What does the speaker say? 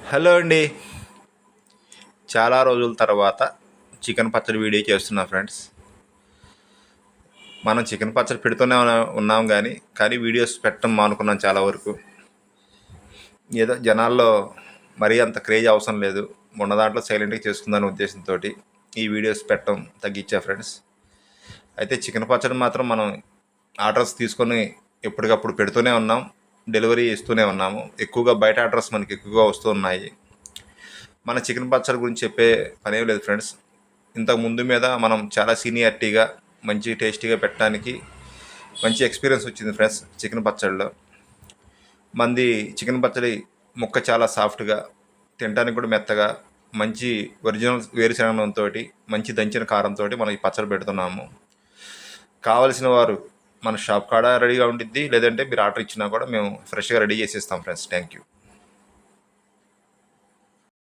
Hello అండి. చాలా రోజుల తర్వాత చికెన్ పచ్చడి వీడియో చేస్తున్నా ఫ్రెండ్స్. మనం చికెన్ పచ్చడి పెడుతూనే ఉన్నాం కానీ వీడియోస్ పెట్టడం మానుకున్నాం చాలా వరకు. ఏదో జనాల్లో మరీ అంత క్రేజ్ అవసరం లేదు, ఉన్న దాంట్లో సైలెంట్గా చేసుకుందానే ఉద్దేశంతో ఈ వీడియోస్ పెట్టడం తగ్గించా ఫ్రెండ్స్. అయితే చికెన్ పచ్చడి మాత్రం మనం ఆర్డర్స్ తీసుకొని ఎప్పటికప్పుడు పెడుతూనే ఉన్నాం, డెలివరీ ఇస్తూనే ఉన్నాము. ఎక్కువగా బయట ఆర్డర్స్ మనకి ఎక్కువగా వస్తూ ఉన్నాయి. మన చికెన్ పచ్చడి గురించి చెప్పే పనేం లేదు ఫ్రెండ్స్. ఇంతకు ముందు మీద మనం చాలా సీనియారిటీగా మంచి టేస్టీగా పెట్టడానికి మంచి ఎక్స్పీరియన్స్ వచ్చింది ఫ్రెండ్స్. చికెన్ పచ్చడిలో మంది చికెన్ పచ్చడి ముక్క చాలా సాఫ్ట్గా, తినడానికి కూడా మెత్తగా, మంచి ఒరిజినల్ వేరుశనగతో మంచి దంచిన కారంతో మనం ఈ పచ్చడి పెడుతున్నాము. కావలసిన వారు మన షాప్ కాడ రెడీగా ఉండిద్ది, లేదంటే మీరు ఆర్డర్ ఇచ్చినా కూడా మేము ఫ్రెష్గా రెడీ చేసి ఇస్తాం ఫ్రెండ్స్. Thank you.